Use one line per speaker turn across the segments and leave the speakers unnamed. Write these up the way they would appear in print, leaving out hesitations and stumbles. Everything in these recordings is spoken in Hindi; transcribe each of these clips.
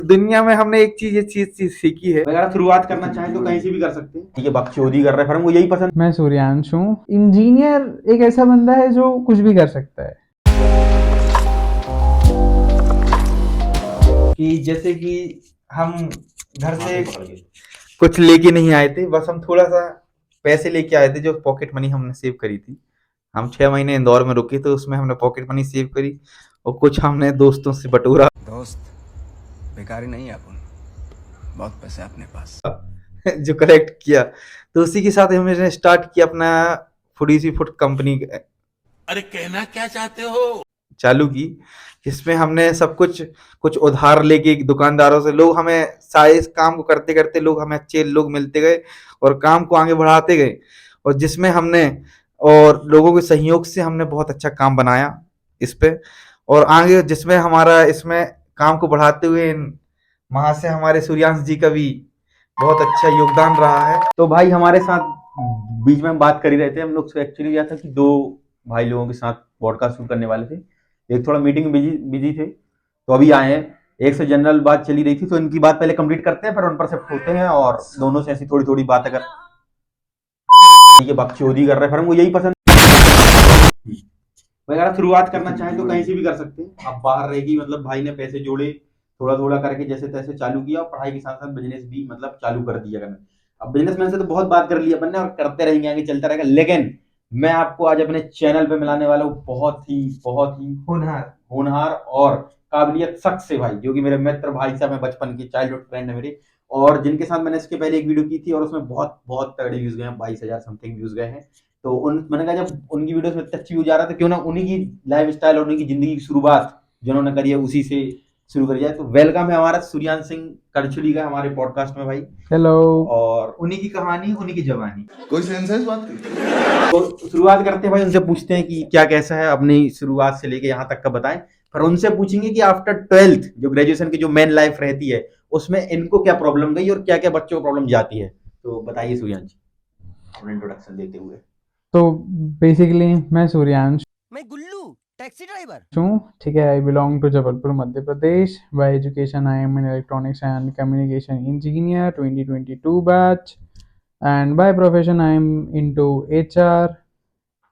दुनिया में हमने एक चीज ये चीज सीखी है,
अगर आप शुरुआत करना चाहें तो कहीं से भी कर सकते हैं। ठीक है, बकचोदी कर रहे हैं पर हमको यही पसंद।
मैं सूर्यांश हूँ। इंजीनियर एक ऐसा बंदा है जो कुछ भी कर सकता है।
कि जैसे कि हम घर से कुछ लेके नहीं आए थे, बस हम थोड़ा सा पैसे लेके आए थे जो पॉकेट मनी हमने सेव करी थी। हम 6 महीने इंदौर में रुके तो उसमें हमने पॉकेट मनी सेव करी और कुछ हमने दोस्तों से बटोरा।
दोस्त बेकारी नहीं है अपन, बहुत पैसे अपने पास
जो कलेक्ट किया तो उसी के साथ हमने स्टार्ट किया अपना फूडीसी फूड कंपनी।
अरे कहना क्या चाहते हो?
चालू की, जिसमें हमने सब कुछ उधार लेके दुकानदारों से, लोग हमें सारे इस काम को करते करते लोग हमें अच्छे लोग मिलते गए और काम को आगे बढ़ाते गए, और जिसमें हमने और लोगों के सहयोग से हमने बहुत अच्छा काम बनाया इस पे, और आगे जिसमें हमारा इसमें काम को बढ़ाते हुए वहां से हमारे सूर्यांश जी का भी बहुत अच्छा योगदान रहा है।
तो भाई हमारे साथ बीच में हम बात कर ही रहे थे, हम लोग एक्चुअली क्या था कि दो भाई लोगों के साथ पॉडकास्ट शूट करने वाले थे। एक थोड़ा मीटिंग में बिजी थे तो अभी आए हैं। एक से जनरल बात चली रही थी तो इनकी बात पहले कंप्लीट करते हैं, फिर उन पर शिफ्ट होते हैं और दोनों से ऐसी थोड़ी थोड़ी बात अगर बकचोदी कर रहे हैं, फिर हमको यही पसंद। अगर आप शुरुआत करना चाहें तो कहीं से भी कर सकते हैं। आप बाहर रहेगी, मतलब भाई ने पैसे जोड़े थोड़ा थोड़ा करके जैसे तैसे चालू किया और पढ़ाई के साथ साथ बिजनेस भी मतलब चालू कर दिया करना। अब बिजनेसमैन से तो बहुत बात कर ली अपन ने और करते रहेंगे, आगे चलता रहेगा। लेकिन मैं आपको आज अपने चैनल पे मिलाने वाला हूँ बहुत ही होनहार और काबिलियत शख्स से भाई, जो कि मेरे मित्र भाई साहब हैं, बचपन के चाइल्डहुड फ्रेंड है मेरे, और जिनके साथ मैंने इसके पहले एक वीडियो की थी और उसमें बहुत बहुत तगड़े व्यूज गए हैं, 22,000 समथिंग व्यूज गए हैं। तो मैंने कहा जब उनकी वीडियोस में अच्छी व्यूज आ रहा था, क्यों ना उन्हीं की लाइफ स्टाइल और उन्हीं की जिंदगी की शुरुआत जिन्होंने करी है उसी से शुरू करी जाए। तो वेलकम है हमारा सूर्यांश सिंह करछुली का हमारे पॉडकास्ट में भाई।
हेलो।
और उन्हीं की कहानी, उन्हीं की जवानी,
कोई सेंस है इस बात की?
तो शुरुआत करते हैं भाई, उनसे पूछते हैं कि क्या कैसा है, अपनी शुरुआत से लेके यहाँ तक का बताएं। फिर उनसे पूछेंगे कि आफ्टर 12th जो ग्रेजुएशन की जो मेन लाइफ रहती है उसमें इनको क्या प्रॉब्लम गई और क्या क्या बच्चों को प्रॉब्लम जाती है। तो बताइए सूर्यांश जी अपना इंट्रोडक्शन देते हुए।
तो बेसिकली मैं सूर्यांश
मैं गुल्लू टैक्सी ड्राइवर
हूँ। ठीक है, I belong to Jabalpur Madhya Pradesh. By education I am an electronics and communication engineer 2022 batch, and by profession I am into HR.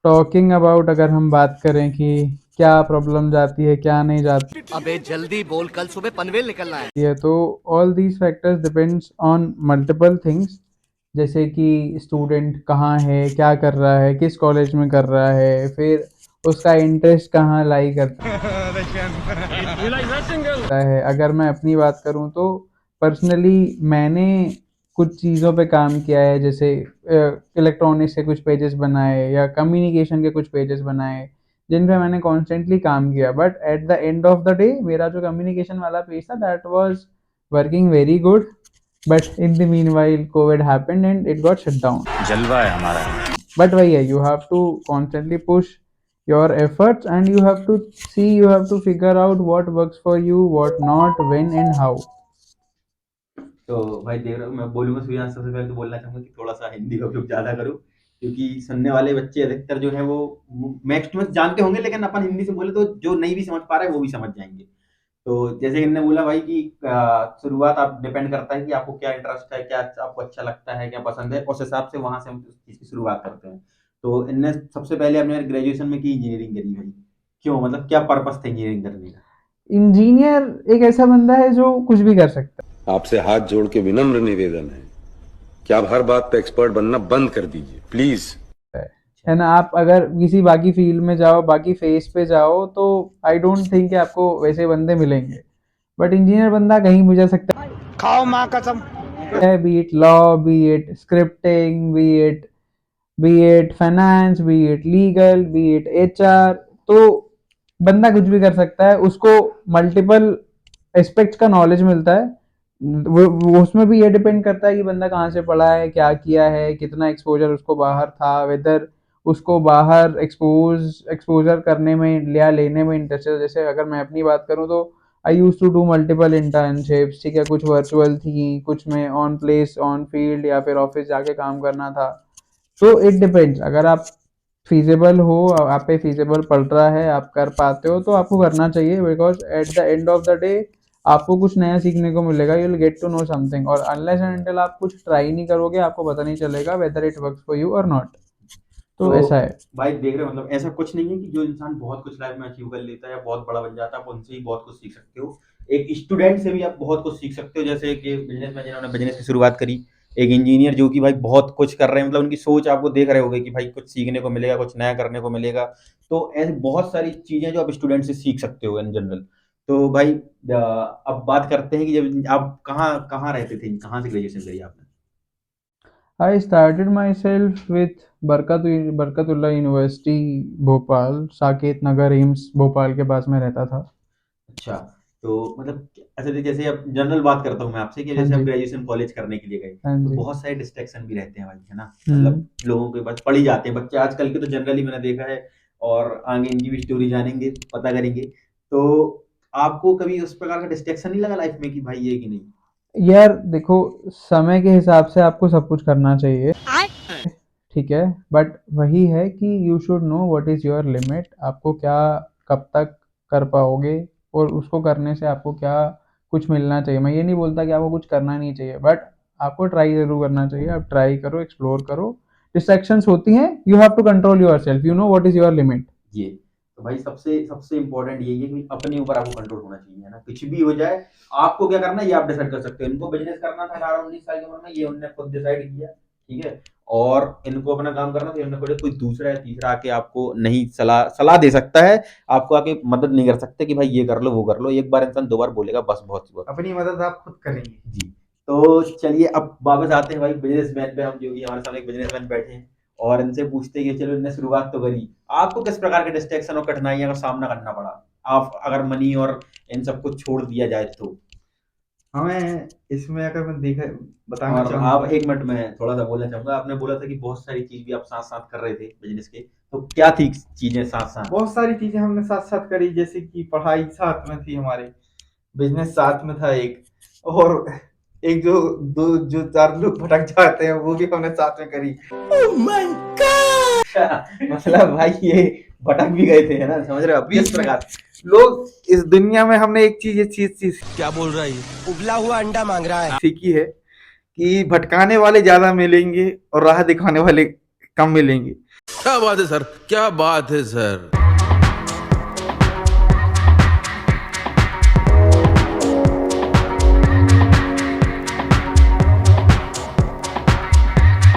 Talking about, अगर हम बात करें कि क्या प्रॉब्लम जाती है क्या नहीं जाती
अबे जल्दी बोल, कल सुबह पनवेल निकलना है।
तो all these factors depends on multiple things, जैसे कि स्टूडेंट कहाँ है, क्या कर रहा है, किस कॉलेज में कर रहा है, फिर उसका इंटरेस्ट कहाँ लाई करता है। अगर मैं अपनी बात करूँ तो पर्सनली मैंने कुछ चीज़ों पे काम किया है, जैसे इलेक्ट्रॉनिक्स के कुछ पेजेस बनाए या कम्युनिकेशन के कुछ पेजेस बनाए जिन पे मैंने कॉन्स्टेंटली काम किया। But at the end of the day मेरा जो कम्युनिकेशन वाला पेज था that was working very good, but in the meanwhile covid happened and it got shut down.
जलवा है हमारा।
बट वही है, you have to constantly push your efforts and you have to see, you have to figure out what works for you, what not, when and how.
तो भाई देख रहे हो, मैं बोलूंगा सूर्यांश, सबसे पहले तो बोलना चाहूंगा कि थोड़ा सा हिंदी का उपयोग ज्यादा करो, क्योंकि सुनने वाले बच्चे अधिकतर जो है वो मैक्स टू मैक्स जानते होंगे, लेकिन अपन हिंदी से बोले तो जो नहीं भी समझ पा रहे हैं वो भी समझ जाएंगे। तो जैसे इन्होंने बोला भाई कि शुरुआत आप डिपेंड करता है कि आपको क्या इंटरेस्ट है, क्या आपको अच्छा लगता है, क्या पसंद है, उस हिसाब से वहां से हम उस चीज की शुरुआत करते हैं। तो इनने सबसे पहले अपने ग्रेजुएशन में की इंजीनियरिंग करी भाई, क्यों, मतलब क्या पर्पस था इंजीनियरिंग करने का?
इंजीनियर एक ऐसा बंदा है जो कुछ भी कर सकता है।
आपसे हाथ जोड़ के विनम्र निवेदन है कि आप हर बात पे एक्सपर्ट बनना बंद कर दीजिए प्लीज।
है ना, आप अगर किसी बाकी फील्ड में जाओ, बाकी फेस पे जाओ, तो आई डोंट थिंक कि आपको वैसे बंदे मिलेंगे, बट इंजीनियर बंदा कहीं भी जा सकता है।
खाओ माँ कसम।
B it law, B it scripting, B it finance, B it legal, B it HR, तो बंदा कुछ भी कर सकता है। उसको मल्टीपल एस्पेक्ट्स का नॉलेज मिलता है। वो उसमें भी ये डिपेंड करता है कि बंदा कहाँ से पढ़ा है, क्या किया है, कितना एक्सपोजर उसको बाहर था, वेदर उसको बाहर एक्सपोजर करने में या लेने में इंटरेस्ट है। जैसे अगर मैं अपनी बात करूँ तो I used to do multiple internships. ठीक है, कुछ वर्चुअल थी, कुछ में ऑन प्लेस ऑन फील्ड या फिर ऑफिस जाके काम करना था। तो इट डिपेंड्स, अगर आप फीजेबल हो, आप पे फीजेबल पड़ रहा है, आप कर पाते हो तो आपको करना चाहिए, because at the end of the day आपको कुछ नया सीखने को मिलेगा, you will get to know something. और अनलेस एंड अनटिल आप कुछ ट्राई नहीं करोगे आपको पता नहीं चलेगा whether it works for you और नॉट। तो ऐसा है
भाई देख रहे हो, मतलब ऐसा कुछ नहीं है कि जो इंसान बहुत कुछ लाइफ में अचीव कर लेता है या बहुत बड़ा बन जाता है आप उनसे ही बहुत कुछ सीख सकते हो। एक स्टूडेंट से भी आप बहुत कुछ सीख सकते हो, जैसे कि बिजनेसमैन जिन्होंने बिजनेस की शुरुआत करी, एक इंजीनियर जो कि भाई बहुत कुछ कर रहे हैं, मतलब उनकी सोच आपको देख रहे होगे कि भाई कुछ सीखने को मिलेगा, कुछ नया करने को मिलेगा। तो ऐसी बहुत सारी चीजें जो आप स्टूडेंट से सीख सकते हो इन जनरल। तो भाई अब बात करते हैं कि जब आप कहाँ कहाँ रहते थे, कहाँ से ग्रेजुएशन करी आपने?
I started my self with Barkatullah university Bhopal, Saket Nagar AIIMS Bhopal के पास में रहता था।
अच्छा, तो मतलब अच्छा जैसे अब जनरल बात करता हूँ मैं आपसे कि
हाँ
जैसे आप
जी,
ग्रेजुएशन कॉलेज करने के लिए गए,
हाँ
तो
जी।
बहुत सारे डिस्ट्रैक्शन भी रहते हैं भाई, है ना? मतलब लोगों के पास पड़ ही जाते हैं बच्चे आजकल के, तो जनरली मैंने देखा है, और आगे इनकी भी स्टोरी जानेंगे, पता करेंगे। तो आपको कभी उस प्रकार का डिस्ट्रैक्शन नहीं लगा लाइफ में कि भाई ये कि नहीं?
यार देखो, समय के हिसाब से आपको सब कुछ करना चाहिए, ठीक है, बट वही है कि you should know what is your limit. आपको क्या कब तक कर पाओगे और उसको करने से आपको क्या कुछ मिलना चाहिए। मैं ये नहीं बोलता कि आपको कुछ करना नहीं चाहिए, बट आपको ट्राई ज़रूर करना चाहिए। आप ट्राई करो, एक्सप्लोर करो। डिस्ट्रैक्शंस होती हैं, you have to control yourself, you know what is your limit.
ये तो भाई सबसे सबसे इम्पोर्टेंट यही है कि अपने ऊपर आपको कंट्रोल होना चाहिए, है ना? कुछ भी हो जाए, आपको क्या करना है ये आप डिसाइड कर सकते हो। इनको बिजनेस करना था 18-19 साल की उम्र में, ये उन्होंने खुद डिसाइड किया, ठीक है। और इनको अपना काम करना था, इन्होंने कोई दूसरा या तीसरा आके आपको नहीं सलाह सलाह दे सकता है, आपको आके मदद नहीं कर सकते कि भाई ये कर लो वो कर लो। एक बार इंसान 2 बार बोलेगा बस, बहुत सी बात।
अपनी मदद आप खुद करेंगे।
जी। तो चलिए अब वापस आते हैं भाई बिजनेसमैन पे, हम जो कि हमारे सामने एक बिजनेसमैन बैठे हैं और इनसे पूछते हैं कि चलो इनने शुरुआत तो करी, आपको किस प्रकार के डिस्ट्रैक्शन और कठिनाइयों का सामना करना पड़ा, आप अगर मनी और इन सब कुछ छोड़ दिया जाए तो?
हमें इसमें अगर मैं देखा बताना
और
चाहूंगा,
आप एक मिनट में थोड़ा सा बोलना चाहूंगा, आपने बोला था कि बहुत सारी चीज भी आप साथ साथ कर रहे थे बिजनेस के, तो क्या थी चीजें साथ साथ?
बहुत सारी चीजें हमने साथ साथ करी, जैसे कि पढ़ाई साथ में थी हमारे, बिजनेस साथ में था एक, और एक जो दो जो चार लोग भटक जाते हैं वो भी हमने साथ में करी।
अच्छा, मतलब भाई ये भटक भी गए थे, है ना? समझ रहे हो आप किस प्रकार?
लोग इस दुनिया में हमने एक चीज चीज
क्या बोल रहा है ये? उबला हुआ अंडा मांग रहा है।
सीखी है कि भटकाने वाले ज्यादा मिलेंगे और राह दिखाने वाले कम मिलेंगे।
क्या बात है सर, क्या बात है सर।